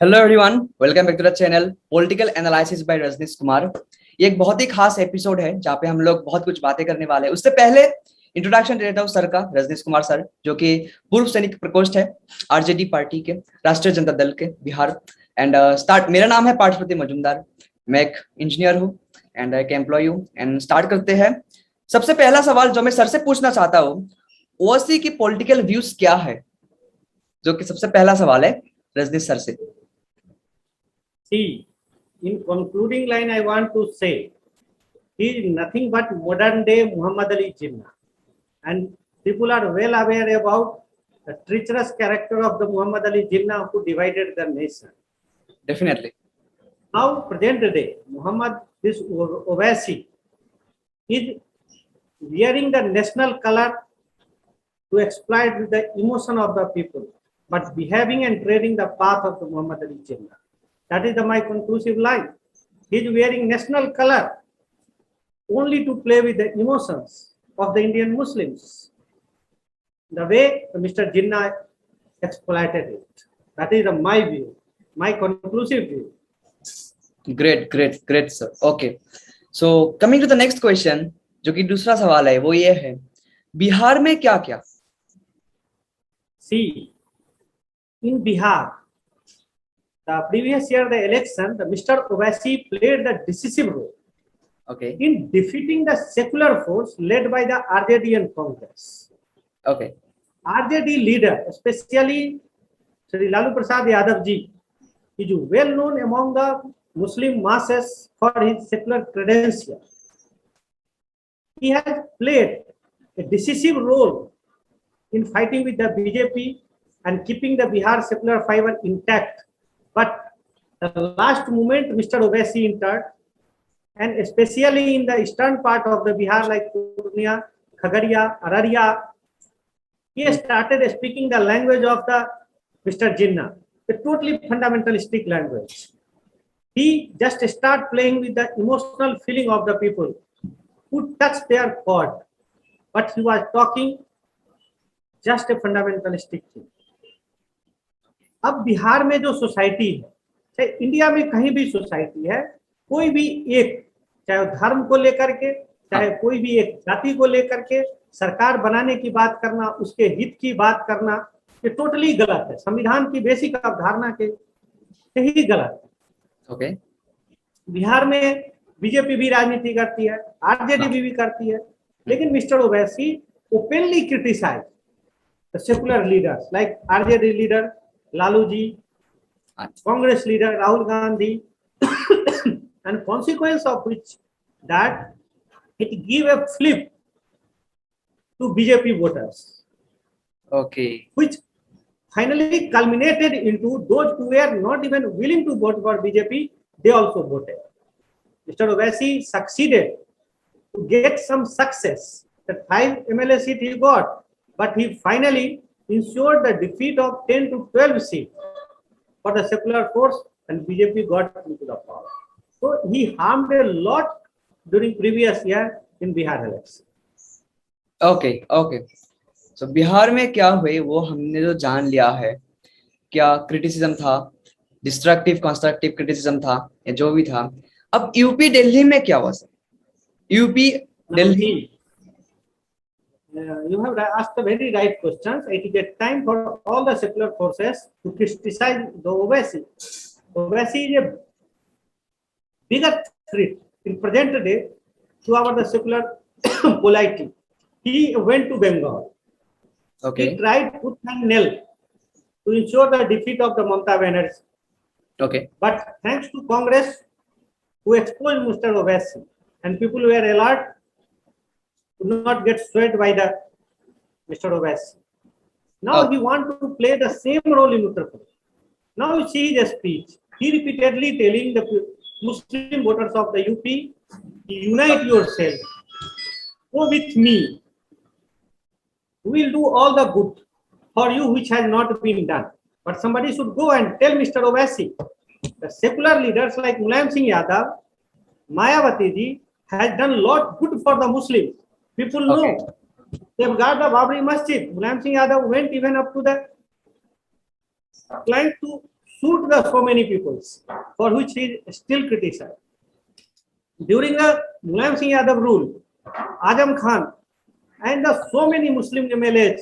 Hello everyone, welcome back to the channel political analysis by Rajneesh Kumar. ये एक बहुत ही खास एपिसोड है जहाँ पे हम लोग बहुत कुछ बातें करने वाले हैं। उससे पहले इंट्रोडक्शन दे देता हूँ सर का, रजनीश कुमार सर, जो कि पूर्व सैनिक प्रकोष्ठ है आरजेडी पार्टी के, राष्ट्रीय जनता दल के बिहार। एंड स्टार्ट, मेरा नाम है पार्थिव मजूमदार, मैं एक इंजीनियर हूँ एंड एक एम्प्लॉय हूँ। एंड स्टार्ट करते हैं। सबसे पहला सवाल जो मैं सर से पूछना चाहता हूँ, ओवैसी की पॉलिटिकल व्यूज क्या है, जो कि सबसे पहला सवाल है रजनीश सर से। See, in concluding line, I want to say he is nothing but modern day Muhammad Ali Jinnah, and people are well aware about the treacherous character of the Muhammad Ali Jinnah who divided the nation. Definitely. Now, present day, Muhammad this Owaisi is wearing the national color to exploit the emotion of the people, but behaving and treading the path of the Muhammad Ali Jinnah. That is my conclusive line. He is wearing national color only to play with the emotions of the Indian Muslims. The way Mr. Jinnah exploited it. That is my view, my conclusive view. Great, sir. Okay. So coming to the next question, जो कि दूसरा सवाल है, वो ये है, बिहार में क्या क्या? See, in Bihar, the previous year, the election, the Mr. Owaisi played the decisive role in defeating the secular force led by the RJD and Congress. RJD leader, especially Sri Lalu Prasad Yadav ji, is well known among the Muslim masses for his secular credentials. He has played a decisive role in fighting with the BJP and keeping the Bihar secular fiber intact. But the last moment, Mr. Owaisi entered, and especially in the eastern part of the Bihar, like Purnia, Khagaria, Araria, he started speaking the language of the Mr. Jinnah, a totally fundamentalistic language. He just started playing with the emotional feeling of the people who touched their chord, but he was talking just a fundamentalistic thing. अब बिहार में जो society है, चाहे India में कहीं भी society है, कोई भी एक, चाहे धर्म को लेकर के, चाहे कोई भी एक जाति को लेकर के सरकार बनाने की बात करना, उसके हित की बात करना, ये टोटली गलत है। संविधान की बेसिक अवधारणा के ही गलत है। बिहार में बीजेपी भी राजनीति करती है, आरजेडी भी करती है, लेकिन mister Owaisi openly criticise the secular leaders like RJD leader Lalu ji, Congress leader Rahul Gandhi, and consequence of which that it gave a flip to BJP voters. Which finally culminated into those who were not even willing to vote for BJP, they also voted. Mr. Owaisi succeeded to get some success. The 5 MLA seat he got, but he finally ensured the defeat of 10 to 12 seats for the secular force, and BJP got into the power. So he harmed a lot during previous year in Bihar election. Okay. So Bihar में क्या हुए वो हमने तो जान लिया है। क्या क्रिटिसिज्म था, डिस्ट्रक्टिव कंस्ट्रक्टिव क्रिटिसिज्म था, या जो भी था। अब यूपी दिल्ली में क्या हुआ sir? UP Delhi, you have asked a very right questions. It is a time for all the secular forces to criticize the Owaisi. Owaisi is a bigger threat in present day to our the secular polity. He went to Bengal. He tried tooth and nail to ensure the defeat of the Mamata Banerjee. But thanks to Congress, who exposed Mr. Owaisi, and people were alert to not get swayed by the Mr. Owaisi. Now he wants to play the same role in Uttar Pradesh. Now you see his speech. He repeatedly telling the Muslim voters of the UP, unite yourself, go with me. We will do all the good for you which has not been done. But somebody should go and tell Mr. Owaisi, the secular leaders like Mulayam Singh Yadav, Mayawati ji has done a lot good for the Muslims. People know. They have got the Babri Masjid. Mulayam Singh Yadav went even up to the client to suit the so many peoples, for which he is still criticized. During the Mulayam Singh Yadav rule, Azam Khan and the so many Muslim MLAs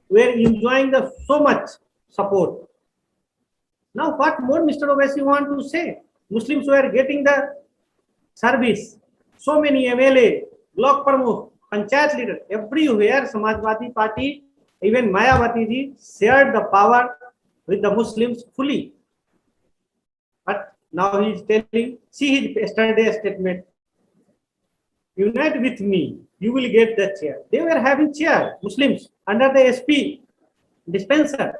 were enjoying the so much support. Now, what more Mr. Owaisi want to say? Muslims were getting the service. So many MLA, block pramukh, panchayat leader, everywhere Samajwadi Party, even Mayawati ji shared the power with the Muslims fully. But now he is telling, see his yesterday's statement, unite with me, you will get the chair. They were having chair, Muslims, under the SP dispenser,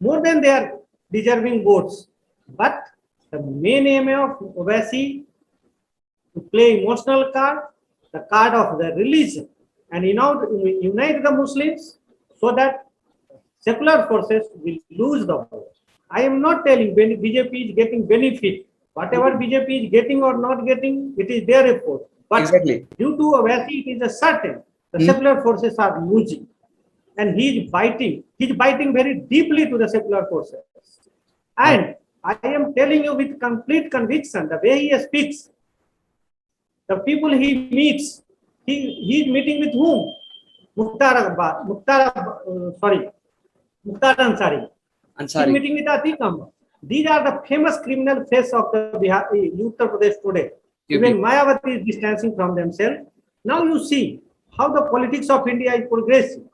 more than their deserving votes. But the main aim of Owaisi to play emotional card, the card of the religion, and unite the Muslims so that secular forces will lose the vote. I am not telling BJP is getting benefit. Whatever BJP is getting or not getting, it is their effort. But Exactly. due to Owaisi, it is a certain the secular forces are losing, and he is biting. He is biting very deeply to the secular forces. And I am telling you with complete conviction, the way he speaks, the people he meets, he is meeting with whom? Mukhtar Ansari. He is meeting with Atiq Ahmed. These are the famous criminal face of the Uttar Pradesh today. Even Mayawati is distancing from themselves. Now you see how the politics of India is progressing.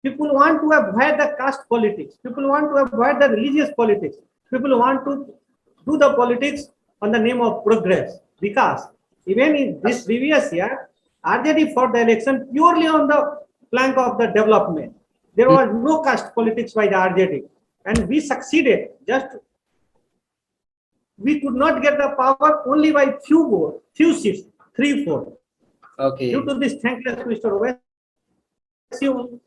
People want to avoid the caste politics. People want to avoid the religious politics. People want to do the politics on the name of progress. Because even in this previous year, RJD fought the election purely on the flank of the development. There was no caste politics by the RJD. And we succeeded. Just we could not get the power only by few seats, 3-4. Okay. Due to this thankless Mr. Owaisi.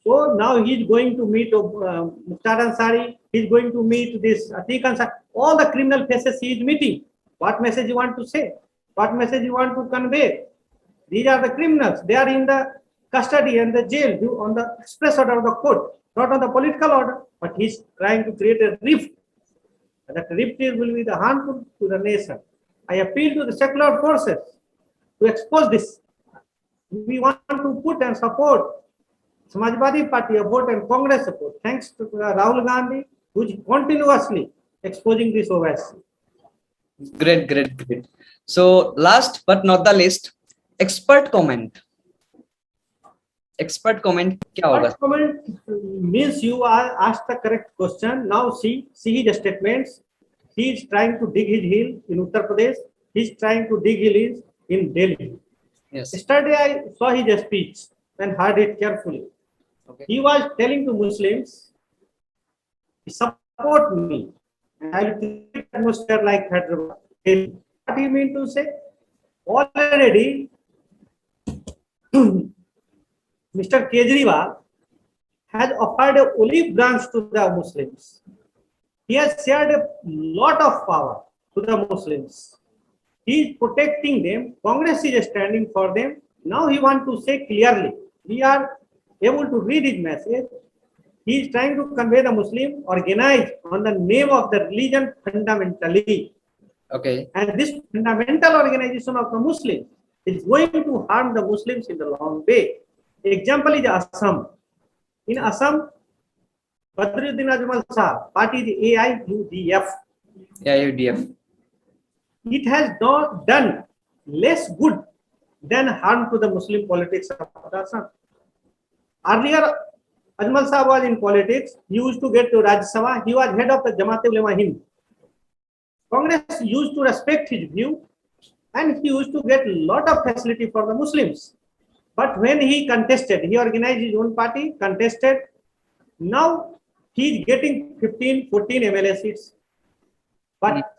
So now he is going to meet Mukhtar Ansari. He is going to meet this Atiq Ansari. All the criminal faces he is meeting. What message you want to say? What message you want to convey? These are the criminals. They are in the custody and the jail on the express order of the court, not on the political order. But he is trying to create a rift. That rift will be the harmful to the nation. I appeal to the secular forces to expose this. We want to put and support Samajwadi Party support and Congress support. Thanks to Rahul Gandhi, who is continuously exposing this Owaisi. Great. So last but not the least, expert comment. Expert comment क्या होगा? Expert comment means you are asked the correct question. Now see his statements. He is trying to dig his heel in Uttar Pradesh. He is trying to dig his heels in Delhi. Yes. Yesterday I saw his speech and heard it carefully. Okay. He was telling to Muslims, support me, and I will create atmosphere like Hyderabad. What do you mean to say? Already, Mr. Kejriwal has offered a olive branch to the Muslims. He has shared a lot of power to the Muslims. He is protecting them. Congress is standing for them. Now he wants to say clearly, we are able to read his message. He is trying to convey the Muslim organized on the name of the religion fundamentally. Okay. And this fundamental organization of the Muslims is going to harm the Muslims in the long way. Example is Assam. In Assam, Badruddin Ajmal Shah, party is AIUDF. AIUDF. It has not done less good than harm to the Muslim politics of Assam. Earlier, Ajmal Shah was in politics. He used to get to Rajya Sabha. He was head of the Jamaat-e-Ulema Hind. Congress used to respect his view, and he used to get a lot of facility for the Muslims. But when he contested, he organized his own party, contested. Now he is getting 15, 14 MLA seats. But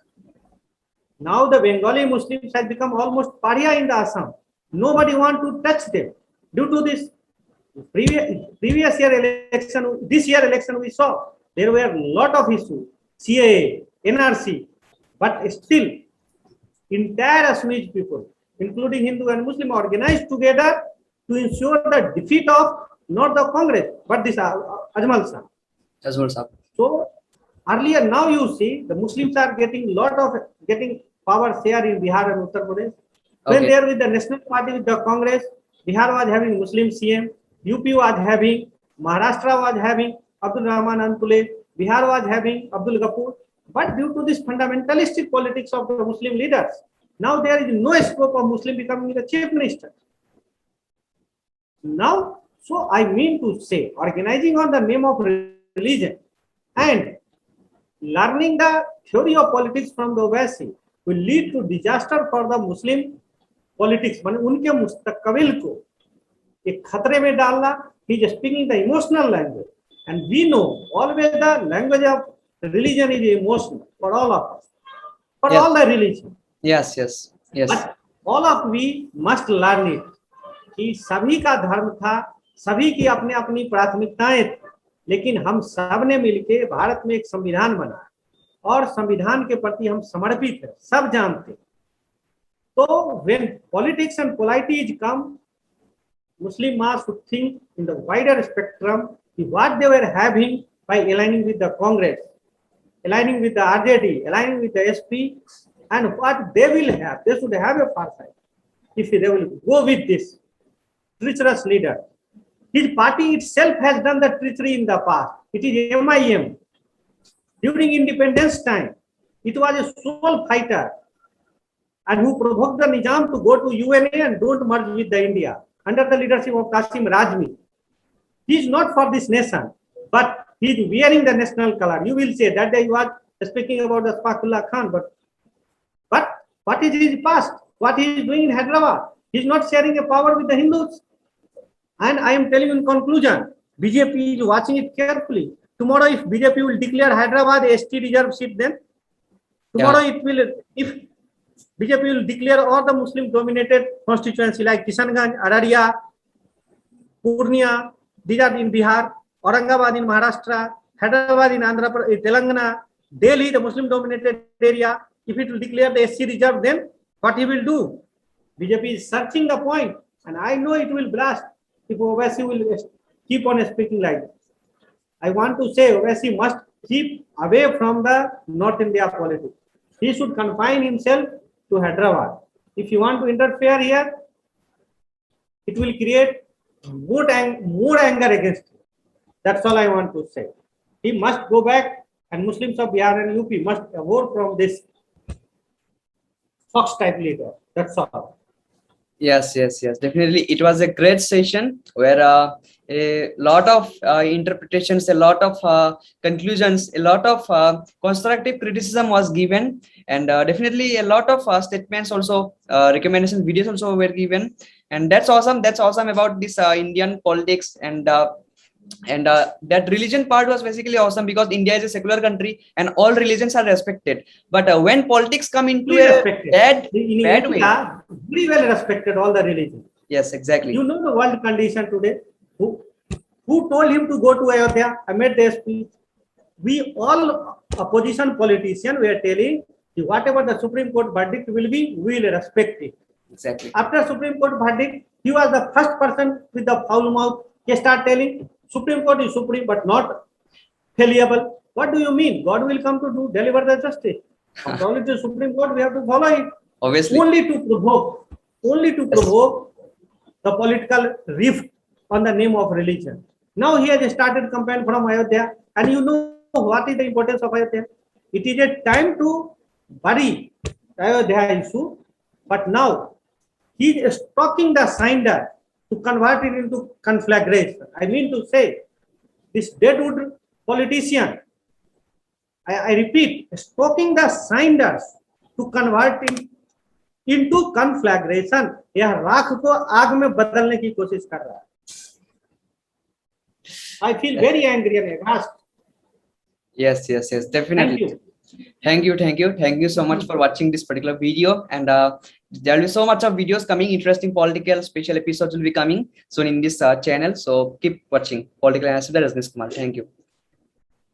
now the Bengali Muslims have become almost pariah in the Assam. Nobody wants to touch them. Due to this previous year election, this year election we saw, there were a lot of issues, CAA, NRC, but still entire Assamese people, including Hindu and Muslim, organized together to ensure the defeat of not the Congress, but this Ajmal Shah. Ajmal Shah. So Earlier, now you see the Muslims are getting power share in Bihar and Uttar Pradesh. When Okay. they are with the National Party with the Congress, Bihar was having Muslim CM, UP was having, Maharashtra was having Abdul Rahman Antule, Bihar was having Abdul Ghaffur. But due to this fundamentalistic politics of the Muslim leaders, now there is no scope of Muslim becoming the chief minister. Now, so I mean to say, organizing on the name of religion and learning the theory of politics from the Owaisi will lead to disaster for the Muslim politics. माने उनके मुस्तकबिल को एक खतरे में डालना. He is speaking the emotional language, and we know always the language of religion is emotional for all of us, for Yes. all the religion. Yes, yes, yes. But all of we must learn it. कि सभी का धर्म था, सभी की अपने अपनी प्राथमिकताएं थी, लेकिन हम सब ने मिलकर भारत में एक संविधान बना और संविधान के प्रति हम समर्पित हैं, सब जानते हैं. तो when politics and polity come, Muslim mass should think in the wider spectrum what they were having by aligning with the Congress, aligning with the RJD, aligning with the SP, and what they will have. They should have a foresight if they will go with this treacherous leader. His party itself has done the treachery in the past. It is MIM. During independence time, it was a sole fighter and who provoked the Nizam to go to UNA and don't merge with the India under the leadership of Qasim Rajmi. He is not for this nation, but he is wearing the national color. You will say that day you are speaking about the Shafaqullah Khan, but what is his past? What he is doing in Hyderabad? He is not sharing a power with the Hindus. And I am telling you in conclusion, BJP is watching it carefully. Tomorrow, if BJP will declare Hyderabad a ST reserve seat, then tomorrow it will, if BJP will declare all the Muslim-dominated constituency like Kishanganj, Araria, Purnia, these are in Bihar, Aurangabad in Maharashtra, Hyderabad in Andhra Pradesh, Telangana, Delhi, the Muslim-dominated area. If it will declare the SC reserve, then what he will do? BJP is searching the point, and I know it will blast if Owaisi will keep on speaking like this. I want to say Owaisi must keep away from the North India politics. He should confine himself to Hyderabad. If you want to interfere here, it will create more anger against him. That's all I want to say. He must go back, and Muslims of Bihar and UP must avoid from this fox type leader. That's all. Yes, yes, yes. Definitely, it was a great session where a lot of interpretations, a lot of conclusions, a lot of constructive criticism was given, and definitely a lot of statements also, recommendation videos also were given, and that's awesome. That's awesome about this Indian politics, and that religion part was basically awesome because India is a secular country and all religions are respected. But when politics come into a bad way, very well respected all the religions. Yes, exactly. You know the world condition today. Who told him to go to Ayodhya? I made the speech. We all opposition politicians were telling whatever the Supreme Court verdict will be, we will respect it. Exactly. After Supreme Court verdict, he was the first person with the foul mouth. He started telling Supreme Court is supreme but not fallible. What do you mean? God will come to deliver the justice. Only the Supreme Court, we have to follow it. Obviously. Only to provoke the political rift on the name of religion. Now he has started campaign from Ayodhya, and you know what is the importance of Ayodhya? It is a time to bury Ayodhya issue, but now he is stalking the Sindar to convert it into conflagration. I mean to say, this deadwood politician, I repeat, stalking the Sinders to convert it into conflagration. यह राख को आग में बदलने की कोशिश कर रहा है. I feel very angry and aghast. Yes, yes, yes, definitely. Thank you so much for watching this particular video, and there will be so much of videos coming. Interesting political special episodes will be coming soon in this channel, so keep watching Political Analysis by Rajneesh Kumar. Thank you.